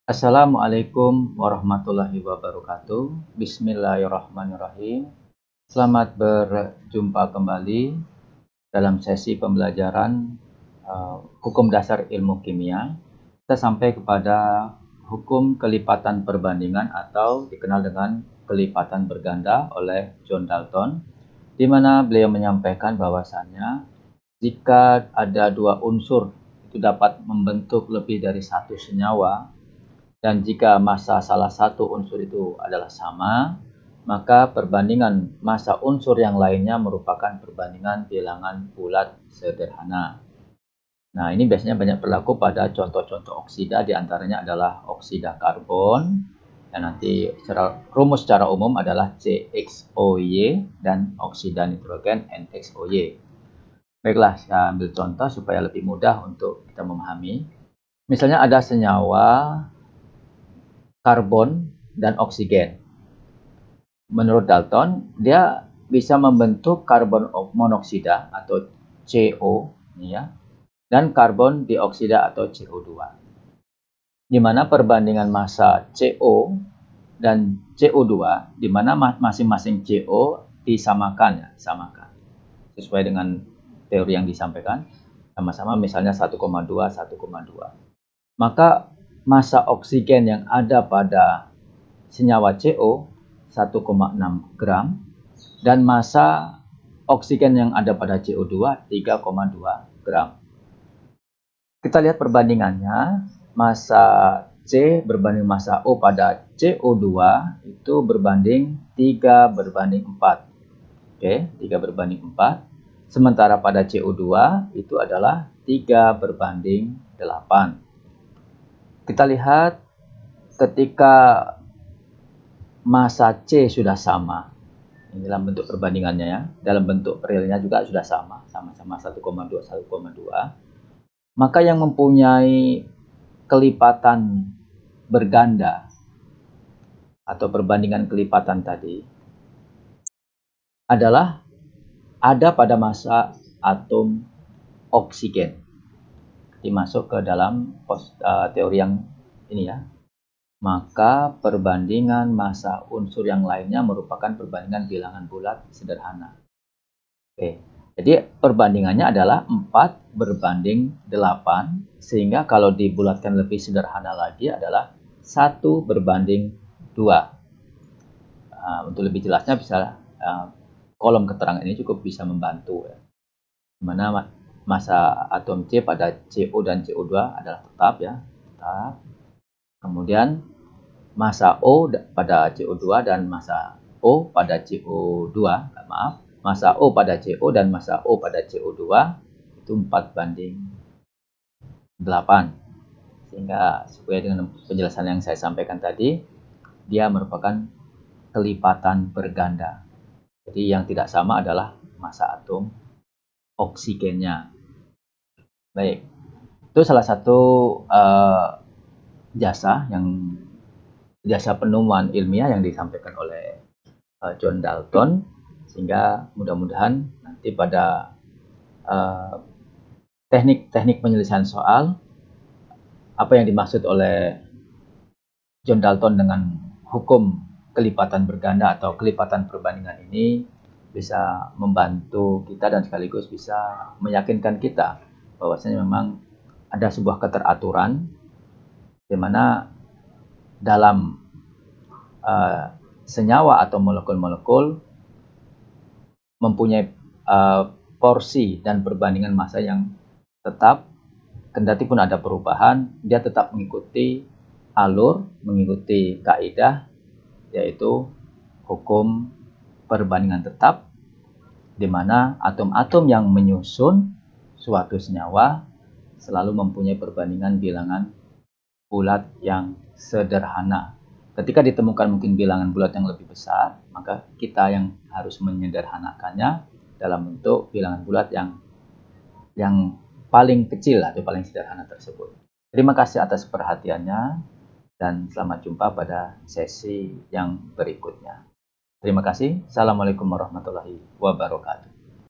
Assalamualaikum warahmatullahi wabarakatuh. Bismillahirrahmanirrahim. Selamat berjumpa kembali dalam sesi pembelajaran hukum dasar ilmu kimia. Kita sampai kepada hukum kelipatan perbandingan atau dikenal dengan kelipatan berganda oleh John Dalton, di mana beliau menyampaikan bahwasannya jika ada dua unsur itu dapat membentuk lebih dari satu senyawa, dan jika massa salah satu unsur itu adalah sama, maka perbandingan massa unsur yang lainnya merupakan perbandingan bilangan bulat sederhana. Nah, ini biasanya banyak berlaku pada contoh-contoh oksida, diantaranya adalah oksida karbon, yang nanti rumus secara umum adalah CXOY, dan oksida nitrogen NXOY. Baiklah, saya ambil contoh supaya lebih mudah untuk kita memahami. Misalnya ada senyawa karbon dan oksigen. Menurut Dalton, dia bisa membentuk karbon monoksida atau CO, ya, dan karbon dioksida atau CO2. Di mana perbandingan massa CO dan CO2, di mana masing-masing CO disamakan, ya, disamakan sesuai dengan teori yang disampaikan, sama-sama misalnya 1,2, 1,2. Maka massa oksigen yang ada pada senyawa CO 1,6 gram dan massa oksigen yang ada pada CO2 3,2 gram. Kita lihat perbandingannya, massa C berbanding massa O pada CO2 itu berbanding 3:4. Oke, 3:4. Sementara pada CO2 itu adalah 3:8. Kita lihat ketika massa C sudah sama, ini dalam bentuk perbandingannya, ya, dalam bentuk realnya juga sudah sama-sama 1,2, 1,2, maka yang mempunyai kelipatan berganda atau perbandingan kelipatan tadi adalah ada pada massa atom oksigen. Dimasuk ke dalam teori yang ini, ya, maka perbandingan massa unsur yang lainnya merupakan perbandingan bilangan bulat sederhana. Oke, jadi perbandingannya adalah 4:8, sehingga kalau dibulatkan lebih sederhana lagi adalah 1:2. Untuk lebih jelasnya bisa kolom keterangan ini cukup bisa membantu, ya. Dimana massa atom C pada CO dan CO2 adalah tetap, ya, tetap. Kemudian massa O pada CO2 dan massa O pada CO2, massa O pada CO dan massa O pada CO2 itu 4:8. Sehingga sesuai dengan penjelasan yang saya sampaikan tadi, dia merupakan kelipatan berganda. Jadi yang tidak sama adalah massa atom oksigennya. Baik, itu salah satu jasa penemuan ilmiah yang disampaikan oleh John Dalton, sehingga mudah-mudahan nanti pada teknik penyelesaian soal, apa yang dimaksud oleh John Dalton dengan hukum kelipatan berganda atau kelipatan perbandingan ini bisa membantu kita dan sekaligus bisa meyakinkan kita bahwasanya memang ada sebuah keteraturan di mana dalam senyawa atau molekul-molekul mempunyai porsi dan perbandingan massa yang tetap, kendati pun ada perubahan, dia tetap mengikuti alur, mengikuti kaidah, yaitu hukum perbandingan tetap, di mana atom-atom yang menyusun suatu senyawa selalu mempunyai perbandingan bilangan bulat yang sederhana. Ketika ditemukan mungkin bilangan bulat yang lebih besar, maka kita yang harus menyederhanakannya dalam bentuk bilangan bulat yang paling kecil atau paling sederhana tersebut. Terima kasih atas perhatiannya dan selamat jumpa pada sesi yang berikutnya. Terima kasih. Assalamualaikum warahmatullahi wabarakatuh.